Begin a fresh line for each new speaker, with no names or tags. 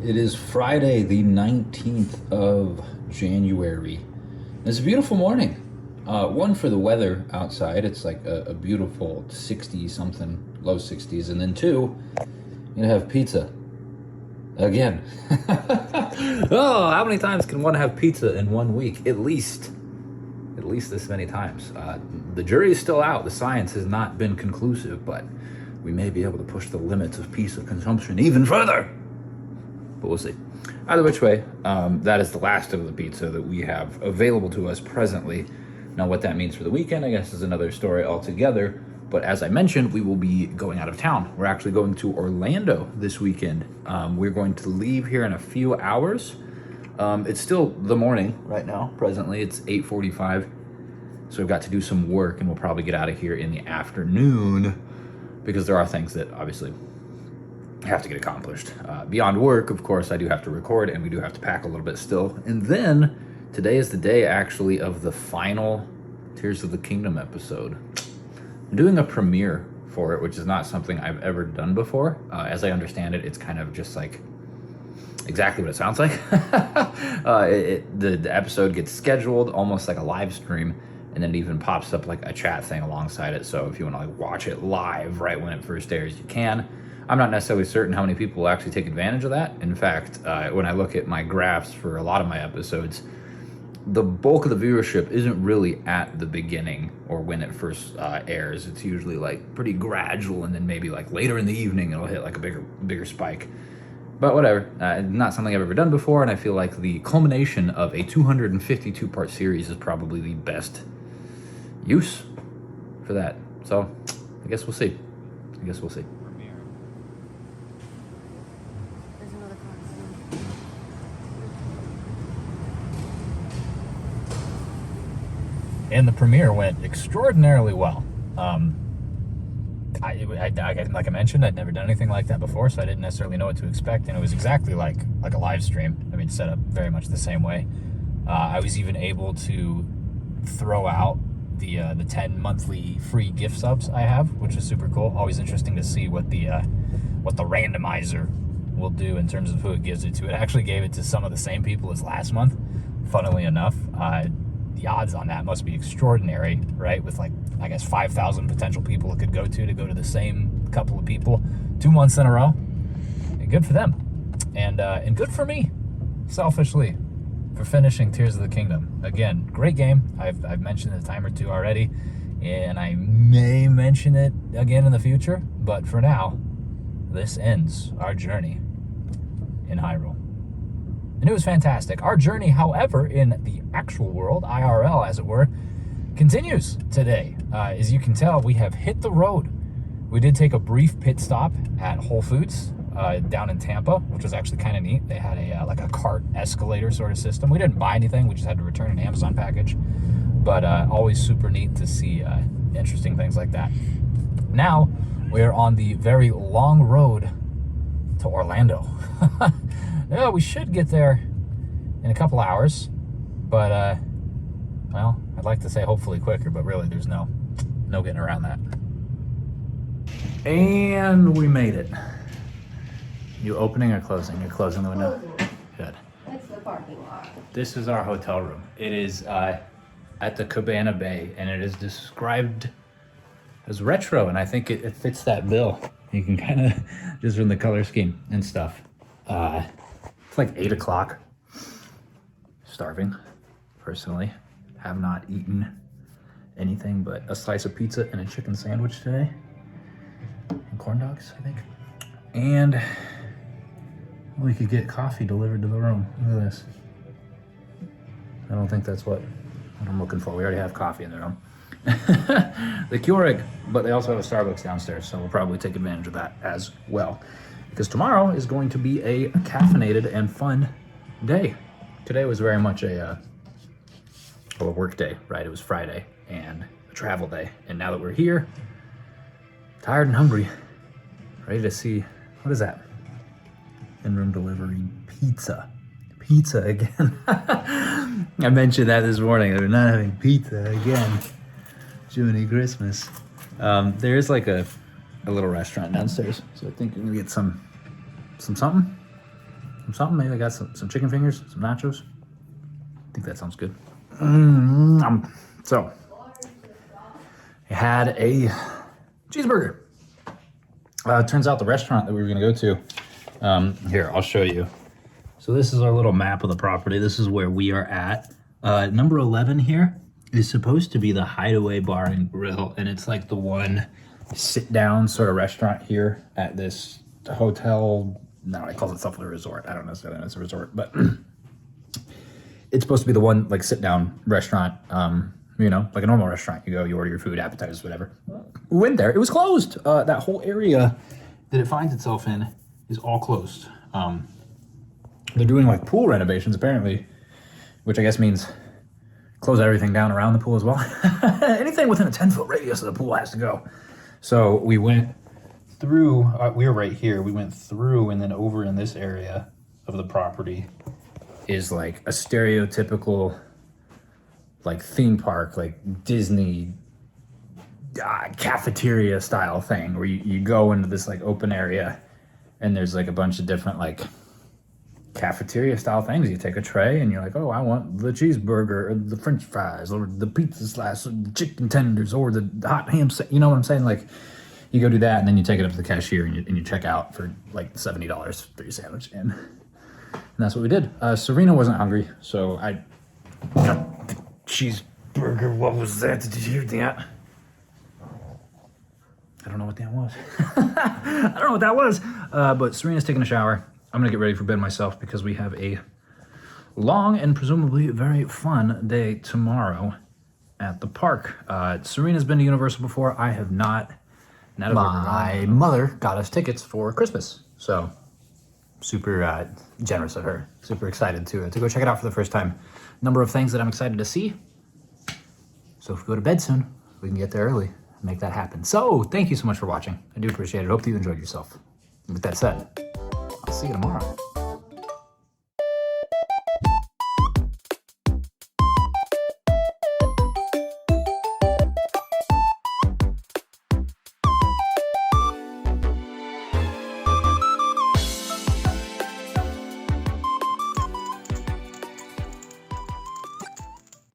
It is Friday, the 19th of January. It's a beautiful morning. One for the weather outside. It's like a beautiful 60 something, low 60s. And then two, you're gonna have pizza. Again. Oh, how many times can one have pizza in 1 week? At least this many times. The jury is still out. The science has not been conclusive, but we may be able to push the limits of pizza consumption even further. But we'll see. Either which way, that is the last of the pizza that we have available to us presently. Now, what that means for the weekend, I guess, is another story altogether. But as I mentioned, we will be going out of town. We're actually going to Orlando this weekend. We're going to leave here in a few hours. It's still the morning right now. Presently, it's 8:45. So I've got to do some work, and we'll probably get out of here in the afternoon because there are things that obviously have to get accomplished. Beyond work, of course, I do have to record, and we do have to pack a little bit still. And then today is the day, actually, of the final Tears of the Kingdom episode. I'm doing a premiere for it, which is not something I've ever done before. As I understand it, it's kind of just like exactly what it sounds like. The episode gets scheduled almost like a live stream, and then it even pops up like a chat thing alongside it. So if you want to like watch it live right when it first airs, you can. I'm not necessarily certain how many people will actually take advantage of that. In fact, when I look at my graphs for a lot of my episodes, the bulk of the viewership isn't really at the beginning or when it first airs. It's usually like pretty gradual, and then maybe like later in the evening it'll hit like a bigger spike. But whatever, not something I've ever done before, and I feel like the culmination of a 252-part series is probably the best use for that. So I guess we'll see. And the premiere went extraordinarily well. Like I mentioned, I'd never done anything like that before, so I didn't necessarily know what to expect, and it was exactly like a live stream. I mean, set up very much the same way. I was even able to throw out the 10 monthly free gift subs I have, which is super cool. Always interesting to see what the randomizer will do in terms of who it gives it to. It actually gave it to some of the same people as last month, funnily enough. The odds on that must be extraordinary, right? With like, I guess 5,000 potential people it could go to the same couple of people 2 months in a row. And good for them, and good for me, selfishly, for finishing Tears of the Kingdom. Again, great game. I've mentioned it a time or two already, and I may mention it again in the future. But for now, this ends our journey in Hyrule. And it was fantastic. Our journey, however, in the actual world, IRL as it were, continues today. As you can tell, we have hit the road. We did take a brief pit stop at Whole Foods down in Tampa, which was actually kind of neat. They had a like a cart escalator sort of system. We didn't buy anything. We just had to return an Amazon package. But always super neat to see interesting things like that. Now, we're on the very long road to Orlando. Yeah, we should get there in a couple hours, but well, I'd like to say hopefully quicker, but really there's no getting around that. And we made it. You opening or closing? You're closing the window?
Closing.
Good.
That's the parking lot.
This is our hotel room. It is at the Cabana Bay, and it is described as retro, and I think it fits that bill. You can kind of, just from the color scheme and stuff. It's like 8 o'clock. Starving, personally. Have not eaten anything but a slice of pizza and a chicken sandwich today. And corn dogs, I think. And we could get coffee delivered to the room. Look at this. I don't think that's what I'm looking for. We already have coffee in the room. The Keurig, but they also have a Starbucks downstairs, so we'll probably take advantage of that as well. Because tomorrow is going to be a caffeinated and fun day. Today was very much a work day, right? It was Friday and a travel day. And now that we're here, tired and hungry, ready to see, what is that? In-room delivery pizza. Pizza again. I mentioned that this morning. They're not having pizza again. Jiminy Christmas. There is like a little restaurant downstairs, so I think I'm gonna get some something. something. Maybe I got some chicken fingers, some nachos. I think that sounds good. So, I had a cheeseburger. It turns out the restaurant that we were gonna go to, here, I'll show you. So this is our little map of the property. This is where we are at. Number 11 here is supposed to be the Hideaway Bar and Grill, and it's like the one sit-down sort of restaurant here at this hotel. No, it calls itself a resort. I don't necessarily know it's a resort, but it's supposed to be the one like sit-down restaurant, you know, like a normal restaurant. You go, you order your food, appetizers, whatever. We went there. It was closed. That whole area that it finds itself in is all closed. They're doing like pool renovations apparently, which I guess means close everything down around the pool as well. Anything within a 10-foot radius of the pool has to go. So we went through, we were right here. We went through, and then over in this area of the property is like a stereotypical like theme park, like Disney cafeteria style thing where you go into this like open area and there's like a bunch of different like cafeteria style things. You take a tray and you're like, oh, I want the cheeseburger or the french fries or the pizza slice or the chicken tenders or the hot ham, you know what I'm saying? Like you go do that and then you take it up to the cashier and you check out for like $70 for your sandwich. And that's what we did. Serena wasn't hungry, so I got the cheeseburger. What was that? Did you hear that? I don't know what that was. I don't know what that was. But Serena's taking a shower. I'm gonna get ready for bed myself because we have a long and presumably very fun day tomorrow at the park. Serena's been to Universal before. I have not. My mother got us tickets for Christmas, so super generous of her. Super excited to go check it out for the first time. Number of things that I'm excited to see. So if we go to bed soon, we can get there early and make that happen. So thank you so much for watching. I do appreciate it. Hope that you enjoyed yourself. And with that said, I'll see you tomorrow.